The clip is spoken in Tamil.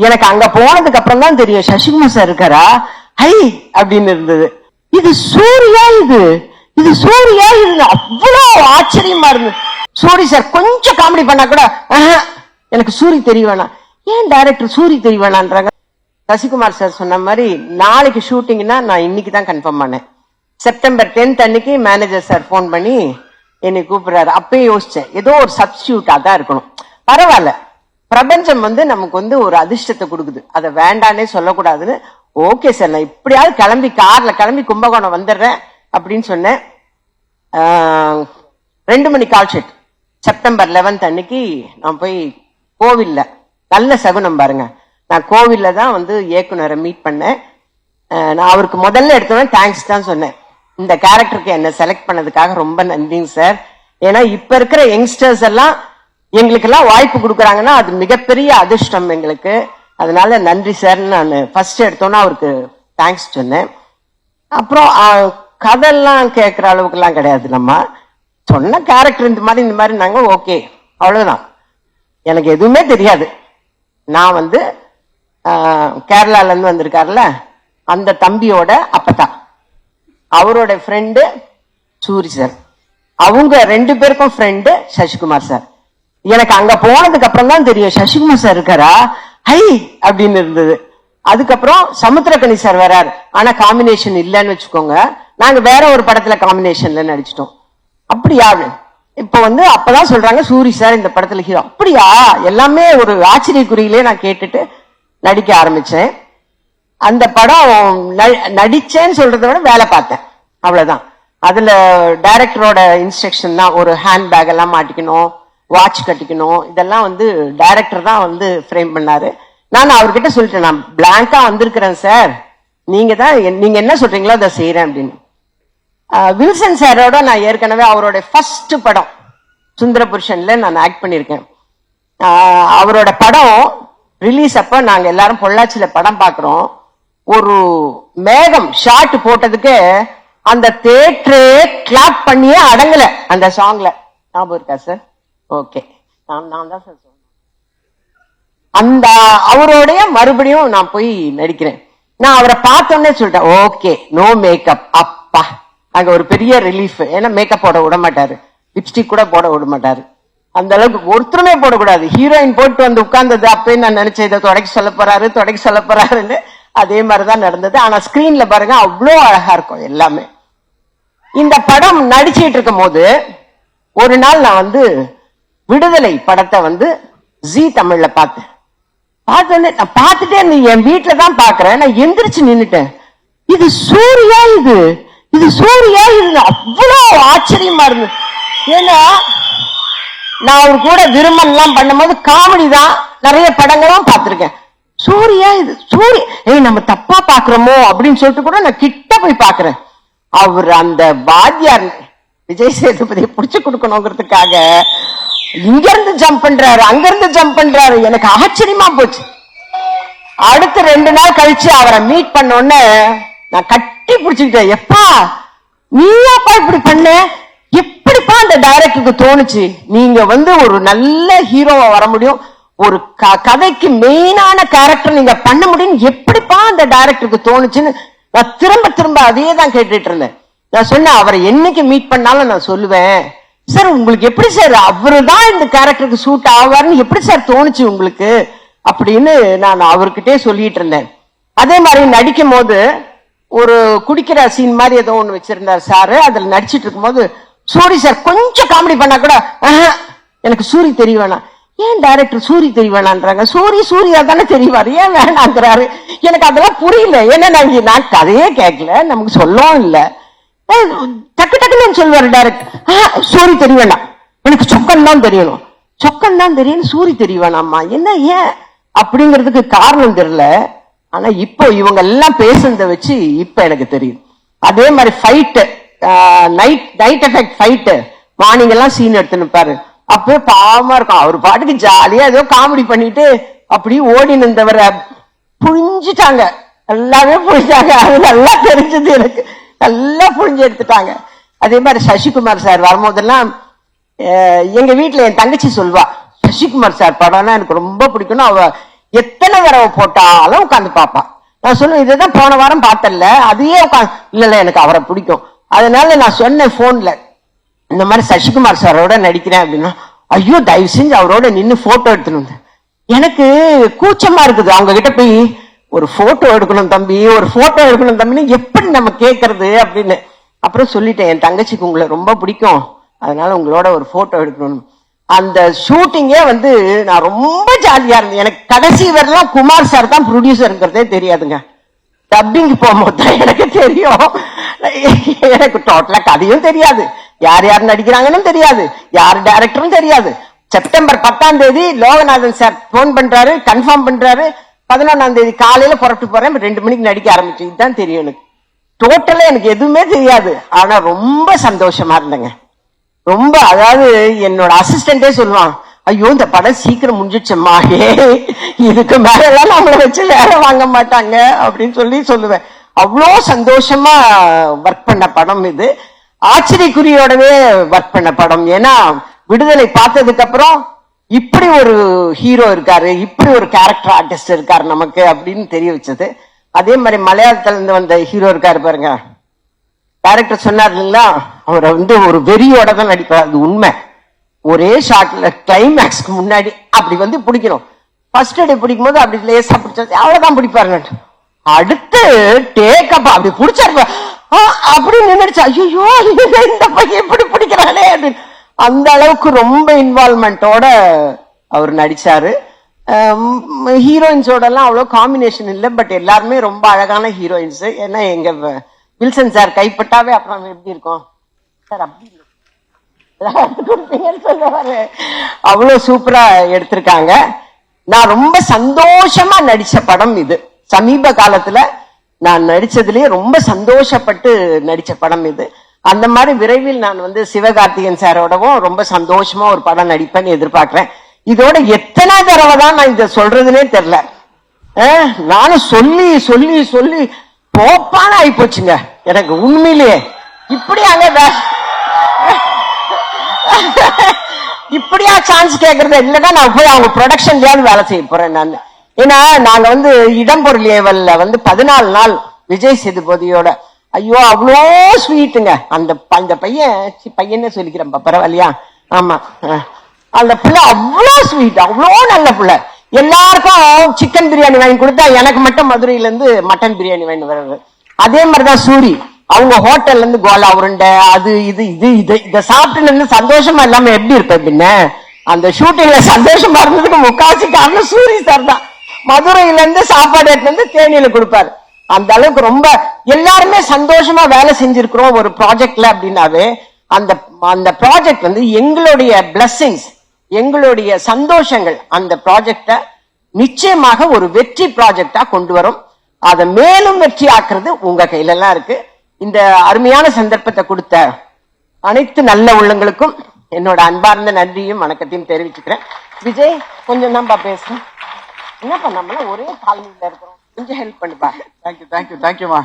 எனக்கு அங்க போனதுக்கு அப்புறம் தான் தெரியும் சசிகுமார் சார் இருக்காரா, ஹை அப்படின்னு இருந்தது. இது சூர்யா, இது சூர்யா, இது அவ்வளவு ஆச்சரியமா இருந்தது. சூரி சார் கொஞ்சம் காமெடி பண்ணா கூட எனக்கு சூரி தெரிய வேணாம், ஏன் டைரக்டர் சூரி தெரிய வேணான்றாங்க. சசிகுமார் சார் சொன்ன மாதிரி நாளைக்கு ஷூட்டிங்னா நான் இன்னைக்கு தான் கன்ஃபார்ம் பண்ணேன். செப்டம்பர் 10 அன்னைக்கு மேனேஜர் சார் போன் பண்ணி என்னை கூப்பிடுறாரு. அப்பயே யோசிச்சேன், ஏதோ ஒரு சப்ஸ்டியூட் அதான் இருக்கணும், பரவாயில்ல, பிரபஞ்சம் நமக்கு ஒரு அதிர்ஷ்டத்தை கொடுக்குது, அதை வேண்டானே சொல்லக்கூடாதுன்னு. ஓகே சார், நான் இப்படியாவது கிளம்பி கார்ல கிளம்பி கும்பகோணம் வந்துடுறேன் அப்படின்னு சொன்னேன். 2 மணி கால் ஷீட். செப்டம்பர் 11 அன்னைக்கு நான் போய் கோவில்ல, நல்ல சகுனம் பாருங்க, நான் கோவில்ல தான் இயக்குனரை மீட் பண்ணேன். நான் அவருக்கு முதல்ல எடுத்தோன்னே தேங்க்ஸ் தான் சொன்னேன். இந்த கேரக்டருக்கு என்ன செலக்ட் பண்ணதுக்காக ரொம்ப நன்றிங்க சார். ஏன்னா இப்ப இருக்கிற யங்ஸ்டர்ஸ் எல்லாம் எங்களுக்கு எல்லாம் வாய்ப்பு கொடுக்குறாங்கன்னா அது மிகப்பெரிய அதிர்ஷ்டம் எங்களுக்கு. அதனால நன்றி சார். நான் ஃபர்ஸ்ட் எடுத்தோன்னா அவருக்கு தேங்க்ஸ் சொன்னேன். அப்புறம் கதெல்லாம் கேட்கிற அளவுக்கு எல்லாம் கிடையாது, நம்ம சொன்ன கேரக்டர் இந்த மாதிரி நாங்க ஓகே, அவ்வளவுதான். எனக்கு எதுவுமே தெரியாது. நான் கேரளால இருந்து வந்திருக்காருல அந்த தம்பியோட அப்பதான், அவரோட ஃப்ரெண்டு சூரி சார், அவங்க 2 பேருக்கும் ஃப்ரெண்டு சசிகுமார் சார். எனக்கு அங்க போனதுக்கு அப்புறம் தான் தெரியும் சசிகுமார் சார் இருக்காரா, ஹை அப்படின்னு இருந்தது. அதுக்கப்புறம் சமுத்திரக்கனி சார் வராரு, ஆனா காம்பினேஷன் இல்லைன்னு வச்சுக்கோங்க, நாங்க வேற ஒரு படத்துல காம்பினேஷன்ல நடிச்சிட்டோம். அப்படியா இப்ப அப்பதான் சொல்றாங்க சூரி சார் இந்த படத்துல ஹீரோ. அப்படியா, எல்லாமே ஒரு ஆச்சரியக்குறியிலே நான் கேட்டுட்டு நடிக்க ஆரம்பிச்சேன். அந்த படம் நடிச்சேன்னு சொல்றதை விட வேலை பார்த்தேன், அவ்வளவுதான். அதுல டைரக்டரோட இன்ஸ்ட்ரக்ஷன் தான், ஒரு ஹேண்ட் பேக் எல்லாம் மாட்டிக்கணும், வாட்ச் கட்டிக்கணும், இதெல்லாம் டைரக்டர் தான் ஃப்ரேம் பண்ணாரு. நான் அவர்கிட்ட சொல்லிட்டேன், நான் பிளாங்கா வந்திருக்கிறேன் சார், நீங்க என்ன சொல்றீங்களோ அதை செய்யறேன் அப்படின்னு. வில்சன் சாரோட நான் ஏற்கனவே அவரோட ஃபர்ஸ்ட் படம் சுந்தரபுருஷன்ல நான் ஆக்ட் பண்ணிருக்கேன். அவரோட படம் ரிலீஸ் அப்ப நாங்க எல்லாரும் பொள்ளாச்சியில படம் பாக்குறோம். ஒரு மேகம் ஷாட் போட்டதுக்கு அந்த தியேட்டரே கிளாப் பண்ணியே அடங்கல அந்த சாங்ல. ஞாபகம் இருக்கா சார்? ஓகே, நான் தான் சார் சொன்னேன். அந்த அவரோடைய மறுபடியும் நான் போய் நடிக்கிறேன். நான் அவரை பார்த்தோன்னே சொல்லிட்டேன், ஓகே, நோ மேக்கப். அப்பா, அங்க ஒரு பெரிய ரிலீஃப். ஏன்னா மேக்கப் போட விட மாட்டாரு, லிப்ஸ்டிக் கூட போட விட மாட்டாரு, அந்த அளவுக்கு ஒருத்தருமே போடக்கூடாது. ஹீரோயின் போட்டு உட்கார்ந்தது அப்பயே நான் நினைச்சேன், இதை தொடக்க சொல்ல போறாருன்னு. அதே மாதிரிதான் நடந்தது. ஆனா ஸ்கிரீன்ல பாருங்க அவ்வளோ அழகா இருக்கும் எல்லாமே. இந்த படம் நடிச்சிட்டு இருக்கும் போது ஒரு நாள் நான் விடுதலை படத்தை ஜி தமிழ்ல பார்த்தேன். நான் பார்த்துட்டே என் வீட்டுல தான் பாக்குறேன். நான் எந்திரிச்சு நின்னுட்டேன், இது சூர்யா, இது சூர்யா, இது அவ்வளவு ஆச்சரியமா இருந்தது. ஏன்னா நான் அவர் கூட விரும்பம் எல்லாம் பண்ணும்போது காமெடி தான், நிறைய படங்களும் பார்த்திருக்கேன். சூர்யா, இது சூரிய, நம்ம தப்பா பாக்குறோமோ அப்படின்னு சொல்லிட்டு கூட நான் கிட்ட போய் பாக்குறேன். அவர் அந்த வாத்தியார் விஜய் சேதுபதியை புடிச்சு கொடுக்கணுங்கிறதுக்காக இங்க இருந்து ஜம்ப் பண்றாரு, அங்க இருந்து ஜம்ப் பண்றாரு. எனக்கு ஆச்சரியமா போச்சு. அடுத்த 2 நாள் கழிச்சு அவரை மீட் பண்ணோன்னு நான் கட்டி பிடிச்சுக்கிட்டேன். எப்பா நீயாப்பா இப்படி பண்ண, எப்படிப்பா அந்த டைரக்டருக்கு தோணுச்சு, நீங்க ஒரு நல்ல ஹீரோவா வர முடியும், ஒரு கதைக்கு மெயினான கேரக்டர் நீங்க பண்ண முடியும், எப்படிப்பா அந்த டைரக்டருக்கு தோணுச்சுன்னு நான் திரும்ப அதே தான் கேட்டுட்டு இருந்தேன். நான் சொன்னேன், அவரை என்னைக்கு மீட் பண்ணாலும் நான் சொல்லுவேன், சார் உங்களுக்கு எப்படி சார் அவரு தான் இந்த கேரக்டருக்கு சூட் ஆவார்னு எப்படி சார் தோணுச்சு உங்களுக்கு அப்படின்னு நான் அவர்கிட்டே சொல்லிட்டு இருந்தேன். அதே மாதிரி நடிக்கும் போது ஒரு குடிக்கிற சீன் மாதிரி ஏதோ ஒண்ணு வச்சிருந்தார் சாரு. அதுல நடிச்சிட்டு இருக்கும் போது சூரி சார் கொஞ்சம் காமெடி பண்ணா கூட எனக்கு சூரி தெரிய வேணாம், ஏன் டைரக்டர் சூரி தெரிய வேணான்றாங்க, சூரியா தானே தெரிவாரு, ஏன் வேணாங்கிறாரு. எனக்கு அதெல்லாம் புரியல. ஏன்னா நான் கதையே கேட்கல, நமக்கு சொல்லவும் இல்லை. டக்கு டக்குன்னு சொல்லுவாரு டைரக்டர், சூரி தெரிய வேண்டாம், எனக்கு சொக்கன் தான் தெரியணும், சொக்கன் தான் தெரியணும், சூரி தெரிய வேணாமா, என்ன ஏன் அப்படிங்கிறதுக்கு காரணம் தெரியல. ஆனா இப்போ இவங்க எல்லாம் பேசுறத வச்சு இப்ப எனக்கு தெரியும். அதே மாதிரி fight, night effect fight, morning எல்லாம் சீன் எடுத்து நிற்பாரு. அப்பவே பாவமா இருக்கும், அவர் பாட்டுக்கு ஜாலியா ஏதோ காமெடி பண்ணிட்டு அப்படியே ஓடி நின்றவரை புழிஞ்சிட்டாங்க, எல்லாமே புழிஞ்சாங்க. அது நல்லா தெரிஞ்சது எனக்கு, நல்லா புழிஞ்சு எடுத்துட்டாங்க. அதே மாதிரி சசிகுமார் சார் வரும்போதெல்லாம் எங்க வீட்டுல என் தங்கச்சி சொல்வா, சசிகுமார் சார் படம்னா எனக்கு ரொம்ப பிடிக்கணும், அவ எத்தனை தடவை போட்டாலும் உட்காந்து பாப்பா. நான் சொல்லுவேன், இதுதான் போன வாரம் பார்த்தல, அதையே உட்காந்து. இல்ல எனக்கு அவரை பிடிக்கும். அதனால நான் சொன்னேன் போன்ல, இந்த மாதிரி சசிகுமார் சாரோட நடிக்கிறேன் அப்படின்னா, ஐயோ தயவு செஞ்சு அவரோட நின்று போட்டோ எடுத்துன்னு. எனக்கு கூச்சமா இருக்குது அவங்க கிட்ட போய் ஒரு போட்டோ எடுக்கணும் தம்பி, ஒரு போட்டோ எடுக்கணும் தம்பின்னு எப்படி நம்ம கேட்கறது அப்படின்னு. அப்புறம் சொல்லிட்டேன், என் தங்கச்சிக்கு உங்களை ரொம்ப பிடிக்கும், அதனால உங்களோட ஒரு போட்டோ எடுக்கணும். அந்த ஷூட்டிங்கே வந்து நான் ரொம்ப ஜாலியா இருந்தேன். எனக்கு கடைசி வரலாம் குமார் சார் தான் ப்ரொடியூசருங்கிறதே தெரியாதுங்க. டப்பிங் போகும்போது தான் எனக்கு தெரியும். எனக்கு டோட்டலா கதையும் தெரியாது, யார் யார் நடிக்கிறாங்கன்னு தெரியாது, யார் டைரக்டரும் தெரியாது. செப்டம்பர் 10ஆம் தேதி லோகநாதன் சார் போன் பண்றாரு, கன்ஃபார்ம் பண்றாரு. 11ஆம் தேதி காலையில புறப்பட்டு போறேன், 2 மணிக்கு நடிக்க ஆரம்பிச்சு. இதுதான் தெரியும் எனக்கு. டோட்டலா எனக்கு எதுவுமே தெரியாது. ஆனா ரொம்ப சந்தோஷமா இருந்தேங்க. ரொம்ப, அதாவது என்னோட அசிஸ்டன்டே சொல்லுவான், ஐயோ இந்த படம் சீக்கிரம் முடிஞ்சிடுச்சம்மா, இதுக்கு மேல எல்லாம் நம்மளை வச்சு வேலை வாங்க மாட்டாங்க அப்படின்னு சொல்லுவேன். அவ்வளோ சந்தோஷமா ஒர்க் பண்ண படம் இது. ஆச்சரியக்குறியோடவே ஒர்க் பண்ண படம். ஏன்னா விடுதலை பார்த்ததுக்கு அப்புறம் இப்படி ஒரு ஹீரோ இருக்காரு, இப்படி ஒரு கேரக்டர் ஆர்டிஸ்ட் இருக்காரு நமக்கு அப்படின்னு தெரிய வச்சது. அதே மாதிரி மலையாளத்துல இருந்து வந்த ஹீரோ இருக்காரு பாருங்க, டைரக்டர் சொன்னார் இல்லைங்களா, அவரை வந்து ஒரு வெறியோட தான் நடிப்பார். அது உண்மை. ஒரே ஷாட்ல கிளைமேக்ஸ்க்கு முன்னாடி அப்படி வந்து பிடிக்கணும். ஃபர்ஸ்ட் டே பிடிக்கும் போது அப்படி லேசா பிடிச்சா அவ்வளவுதான் பிடிப்பாருங்க. அடுத்து டேக்கப் அப்படி பிடிச்சாரு, அப்படி நின்றுச்சு. ஐயோ இந்த பையன் எப்படி பிடிக்கிறானே அப்படின்னு. அந்த அளவுக்கு ரொம்ப இன்வால்மெண்டோட அவர் நடிச்சாரு. ஹீரோயின்ஸோட எல்லாம் அவ்வளவு காம்பினேஷன் இல்லை, பட் எல்லாருமே ரொம்ப அழகான ஹீரோயின்ஸ். ஏன்னா எங்க வில்சன் சார் கைப்பட்டாவே அப்புறம் எப்படி இருக்கும் சார், அப்படி சொல்லுவாரு. அவ்வளவு சூப்பரா எடுத்திருக்காங்க. நான் ரொம்ப சந்தோஷமா நடிச்ச படம் இது. சமீப காலத்துல நான் நடிச்சதுலயே ரொம்ப சந்தோஷப்பட்டு நடிச்ச படம் இது. அந்த மாதிரி விரைவில் நான் வந்து சிவகார்த்திகேயன் சாரோடவும் ரொம்ப சந்தோஷமா ஒரு படம் நடிப்பேன்னு எதிர்பார்க்கிறேன். இதோட எத்தனை தடவை தான் நான் இதை சொல்றதுன்னே தெரியல. நானும் சொல்லி சொல்லி சொல்லி போப்பான ஆகி போச்சுங்க எனக்கு உண்மையிலேயே. இப்படியா சான்ஸ் கேட்கறது இல்லைன்னா நான் போய் அவங்க ப்ரொடக்ஷன்லயாவது வேலை செய்ய போறேன் நான். ஏன்னா நாங்க வந்து இடம்பொருள் ஏவல்ல வந்து 14 நாள் விஜய் சேதுபதியோட, ஐயோ அவ்வளோ ஸ்வீட்டுங்க அந்த பையனே சொல்லிக்கிறேன் பரவாயில்லையா. ஆமா, அந்த பிள்ளை அவ்வளோ ஸ்வீட், அவ்வளோ நல்ல பிள்ளை. எல்லாருக்கும் சிக்கன் பிரியாணி வாங்கி கொடுத்தா எனக்கு மட்டும் மதுரையில இருந்து மட்டன் பிரியாணி வாங்கி வர்றது. அதே மாதிரிதான் சூரி, அவங்க ஹோட்டல்ல இருந்து கோலா உருண்டை அது இது இதை சாப்பிட்டு சந்தோஷமா இல்லாம எப்படி இருப்பேன் பின்ன. அந்த ஷூட்டிங்ல சந்தோஷமா இருந்ததுக்கு முக்காசி காரணம் சூரி சார் தான். மதுரையில இருந்து சாப்பாடு எடுத்து வந்து தேனியில கொடுப்பாரு. அந்த அளவுக்கு ரொம்ப எல்லாருமே சந்தோஷமா வேலை செஞ்சிருக்கிறோம் ஒரு ப்ராஜெக்ட்ல அப்படின்னாவே அந்த ப்ராஜெக்ட் வந்து எங்களுடைய பிளெஸிங்ஸ், எங்களுடைய சந்தோஷங்கள் அந்த ப்ராஜெக்ட நிச்சயமாக ஒரு வெற்றி ப்ராஜெக்டா கொண்டு வரும். அதை மேலும் வெற்றி ஆக்குறது உங்க கையில எல்லாம் இருக்கு. இந்த அருமையான சந்தர்ப்பத்தை கொடுத்த அனைத்து நல்ல உள்ளங்களுக்கும் என்னோட அன்பார்ந்த நன்றியும் வணக்கத்தையும் தெரிவிச்சுக்கிறேன். விஜய் கொஞ்சம் தான் பேசுறேன். என்ன பண்ணாமல ஒரே காலனியில இருக்கிறோம், கொஞ்சம் ஹெல்ப் பண்ணுப்பா. தேங்க்யூ தேங்க்யூ தேங்க்யூமா.